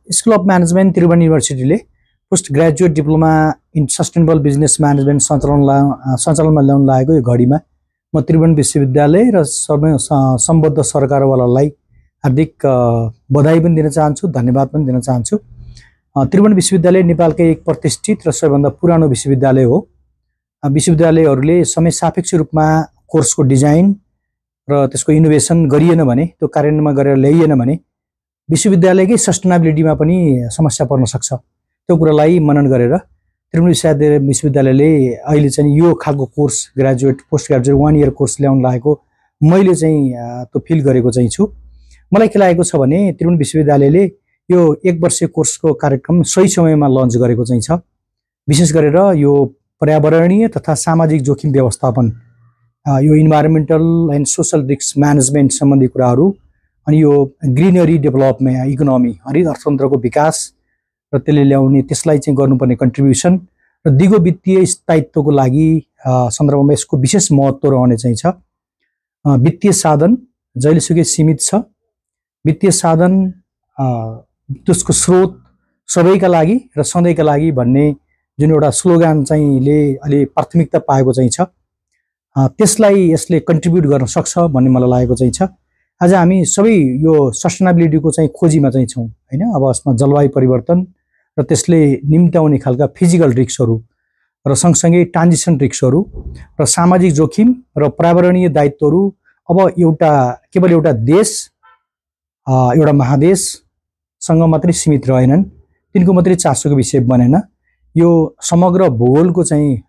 School of management Tribhuvan युनिभर्सिटीले post graduate diploma in sustainable business management सञ्चालनमा ल्याउन लागेको यो घडीमा म त्रिभुवन विश्वविद्यालय र सम्बद्ध सरकारवालालाई हार्दिक बधाई पनि दिन चाहन्छु, धन्यवाद पनि दिन चाहन्छु। त्रिभुवन विश्वविद्यालय नेपालकै एक प्रतिष्ठित र सबैभन्दा पुरानो विश्वविद्यालय हो। विश्वविद्यालयहरूले समय सापेक्ष रूपमा कोर्सको डिजाइन र त्यसको इनोभेसन गरिएन भने, त्यो कार्यान्वयनमा गरेर ल्याइएन भने विश्वविद्यालयकै सस्टेनेबिलिटीमा पनि समस्या पर्न सक्छ। त्यो कुरालाई मनन गरेर त्रिभुवन विश्वविद्यालयले अहिले चाहिँ यो खालको course graduate post graduate 1 year course ल्याउन लागेको मैले चाहिँ त्यो फिल गरेको चाहिँ छु। मलाई के लागेको छ भने त्रिभुवन विश्वविद्यालयले यो 1 वर्षीय कोर्सको कार्यक्रम सही समयमा लन्च गरेको चाहिँ छ। विशेष गरेर यो पर्यावरणीय तथा सामाजिक जोखिम व्यवस्थापन, यो environmental and social risk management सम्बन्धी कुराहरू, अनि यो ग्रिनरी डेभलपमेन्ट इकोनोमी हरित अर्थतन्त्रको विकास र त्यसले ल्याउने त्यसलाई चाहिँ गर्नुपर्ने कन्ट्रिब्युसन र दिगो वित्तीय स्थायित्वको लागि सन्दर्भमा यसको विशेष महत्त्व रहने चाहिँ छ। वित्तीय साधन जहिलेसुकै सीमित छ, वित्तीय साधन त्यसको स्रोत सबैका लागि र सधैँका लागि भन्ने जुन एउटा स्लोगान चाहिँ ले अलि प्राथमिकता पाएको चाहिँ छ, त्यसलाई यसले कन्ट्रिब्युट गर्न सक्छ भन्ने मलाई लागेको चाहिँ छ। आज हामी सबै यो सस्टेनेबिलिटीको चाहिँ खोजीमा चाहिँ छौँ हैन। अब यसमा जलवायु परिवर्तन र त्यसले निम्त्याउने खालका फिजिकल रिस्कहरू र सँगसँगै ट्रान्जिसन रिस्कहरू र सामाजिक जोखिम र पर्यावरणीय दायित्वहरू अब केवल एउटा देश एउटा महादेशसँग मात्रै सीमित रहेनन्, तिनको मात्रै चासोको विषय बनेन। यो समग्र भूगोलको चाहिँ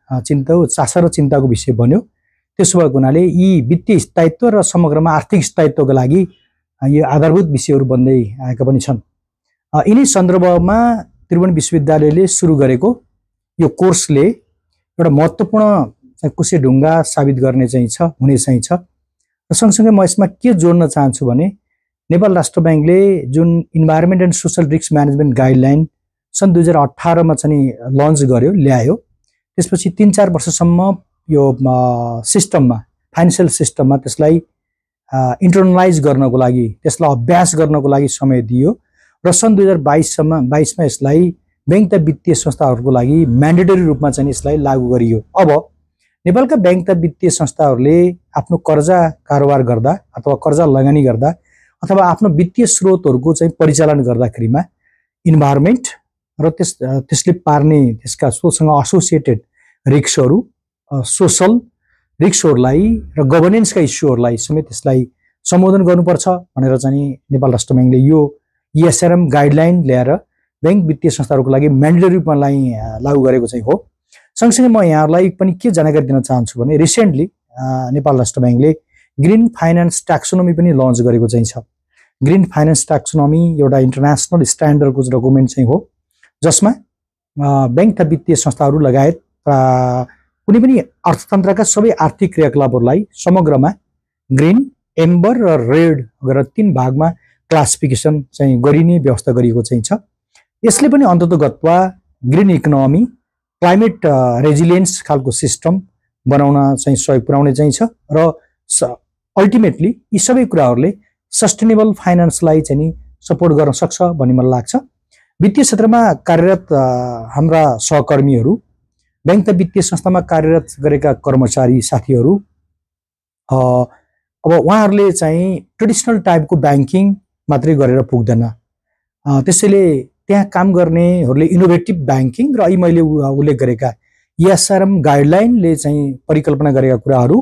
चासो र चिन्ताको विषय बन्यो। त्यसो भएको हुनाले यी वित्तीय स्थायित्व र समग्रमा आर्थिक स्थायित्वको लागि यो आधारभूत विषयहरू बन्दै आएका पनि छन्। यिनै सन्दर्भमा त्रिभुवन विश्वविद्यालयले सुरु गरेको यो कोर्सले एउटा महत्त्वपूर्ण कुशेढुङ्गा साबित गर्ने चाहिँ छ, हुने चाहिँ छ। र सँगसँगै म यसमा के जोड्न चाहन्छु भने नेपाल राष्ट्र ब्याङ्कले जुन environment and social risk management guideline सन् 2018 मा चाहिँ लन्च गर्यो, ल्यायो। त्यसपछि 3-4 वर्षसम्म यो सिस्टममा, फाइनेन्सियल सिस्टममा त्यसलाई इन्टर्नलाइज गर्नको लागि, त्यसलाई अभ्यास गर्नको लागि समय दियो र सन् 2022 मा यसलाई बैंक तथा वित्तीय संस्थाहरूको लागि म्यान्डेटरी रूपमा चाहिँ यसलाई लागू गरियो। अब नेपालका बैंक तथा वित्तीय संस्थाहरूले आफ्नो कर्जा कारोबार गर्दा अथवा कर्जा लगानी गर्दा अथवा आफ्नो वित्तीय स्रोतहरूको चाहिँ परिचालन गर्दाखेरिमा इन्भाइरोमेन्ट र त्यसले पार्ने त्यसका सोसँग एसोसिएटेड रिस्कहरू, सोशल रिस्कहरूलाई र गभर्नेन्सका इस्युहरूलाई समेत त्यसलाई सम्बोधन गर्नुपर्छ भनेर चाहिँ नेपाल राष्ट्र ब्याङ्कले यो ESRM गाइडलाइन ल्याएर बैंक वित्तीय संस्थाहरूको लागि म्यान्डेटरी रूपमा लागू गरेको चाहिँ हो। सँगसँगै म यहाँहरूलाई पनि के जानकारी दिन चाहन्छु भने रिसेन्टली नेपाल राष्ट्र ब्याङ्कले ग्रिन फाइनेन्स ट्याक्सोनोमी पनि लन्च गरेको चाहिँ छ। ग्रिन फाइनेन्स ट्याक्सोनोमी एउटा इन्टरनेसनल स्ट्यान्डर्डको डकुमेन्ट चाहिँ हो, जसमा बैंक तथा वित्तीय संस्थाहरू लगायत कुनै पनि अर्थतन्त्रका सबै आर्थिक क्रियाकलापहरूलाई समग्रमा ग्रिन, एम्बर र रेड गरेर 3 भागमा क्लासिफिकेसन चाहिँ गरिने व्यवस्था गरिएको चाहिँ छ। यसले पनि अन्ततोगत्वा ग्रिन इकोनोमी, क्लाइमेट रेजिलियन्स खालको सिस्टम बनाउन चाहिँ सहयोग पुर्याउने चाहिँ छ र अल्टिमेटली यी सबै कुराहरूले सस्टेनेबल फाइनेन्सलाई चाहिँ नि सपोर्ट गर्न सक्छ भन्ने मलाई लाग्छ। वित्तीय क्षेत्रमा कार्यरत हाम्रा सहकर्मीहरू, बैंक तथा वित्तीय संस्थामा कार्यरत गरेका कर्मचारी साथीहरू, अब उहाँहरूले चाहिँ ट्रेडिसनल टाइपको ब्याङ्किङ मात्रै गरेर पुग्दैन। त्यसैले त्यहाँ काम गर्नेहरूले इनोभेटिभ ब्याङ्किङ र अहिले मैले उल्लेख गरेका ESRM गाइडलाइनले चाहिँ परिकल्पना गरेका कुराहरू,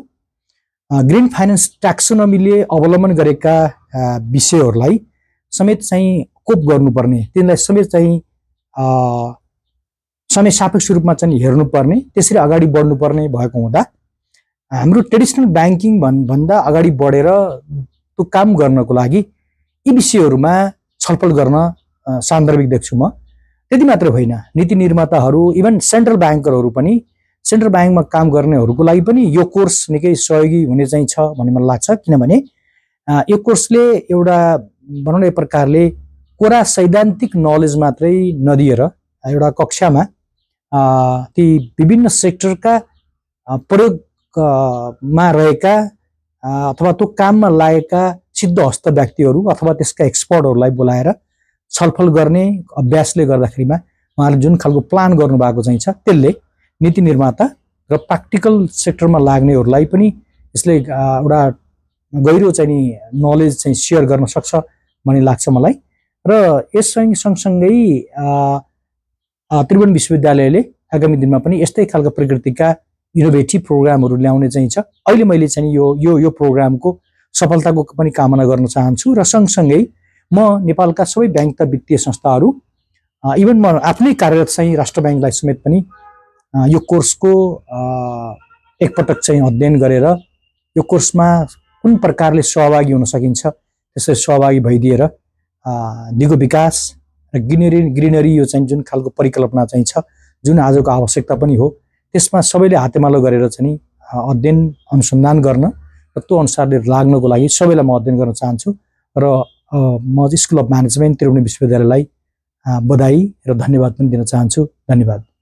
ग्रिन फाइनेन्स ट्याक्सोनोमीले अवलम्बन गरेका विषयहरूलाई समेत चाहिँ कोप गर्नुपर्ने, तिनलाई समेत चाहिँ समय सापेक्ष रूपमा चाहिँ हेर्नुपर्ने, त्यसरी अगाडि बढ्नुपर्ने भएको हुँदा हाम्रो ट्रेडिसनल ब्याङ्किङ भन्दा अगाडि बढेर त्यो काम गर्नको लागि यी विषयहरूमा छलफल गर्न सान्दर्भिक देख्छु म। त्यति मात्र होइन, नीति निर्माताहरू, इभन सेन्ट्रल ब्याङ्करहरू पनि, सेन्ट्रल ब्याङ्कमा काम गर्नेहरूको लागि पनि यो कोर्स निकै सहयोगी हुने चाहिँ छ भन्ने मलाई लाग्छ। किनभने यो कोर्सले एउटा भनौँ न एक प्रकारले कोरा सैद्धान्तिक नलेज मात्रै नदिएर एउटा कक्षामा ती विभिन्न सेक्टरका प्रयोगमा रहेका अथवा त्यो काममा लागेका सिद्धहस्त व्यक्तिहरू अथवा त्यसका एक्सपर्टहरूलाई बोलाएर छलफल गर्ने अभ्यासले गर्दाखेरिमा उहाँले जुन खालको प्लान गर्नुभएको चाहिँ छ त्यसले नीति निर्माता र प्र्याक्टिकल सेक्टरमा लाग्नेहरूलाई पनि यसले एउटा गहिरो चाहिँ नि नलेज चाहिँ सेयर गर्न सक्छ भन्ने लाग्छ मलाई। र यससँग सँगसँगै त्रिभुवन विश्वविद्यालयले आगामी दिनमा पनि यस्तै खालको प्रकृतिका इनोभेटिभ प्रोग्रामहरू ल्याउने चाहिँ छ। अहिले मैले चाहिँ यो प्रोग्रामको सफलताको पनि कामना गर्न चाहन्छु र सँगसँगै म नेपालका सबै ब्याङ्क तथा वित्तीय संस्थाहरू इभन म आफ्नै कार्यरत चाहिँ राष्ट्र ब्याङ्कलाई समेत पनि यो कोर्सको एकपटक चाहिँ अध्ययन गरेर यो कोर्समा कुन प्रकारले सहभागी हुन सकिन्छ त्यसै सहभागी भइदिएर दिगो विकास र ग्रिनरी यो चाहिँ जुन खालको परिकल्पना चाहिँ छ जुन आजको आवश्यकता पनि हो त्यसमा सबैले हातेमालो गरेर चाहिँ अध्ययन अनुसन्धान गर्न र त्यो अनुसारले लाग्नको लागि सबैलाई म अध्ययन गर्न चाहन्छु र म स्कुल अफ म्यानेजमेन्ट त्रिभुवन विश्वविद्यालयलाई बधाई र धन्यवाद पनि दिन चाहन्छु। धन्यवाद।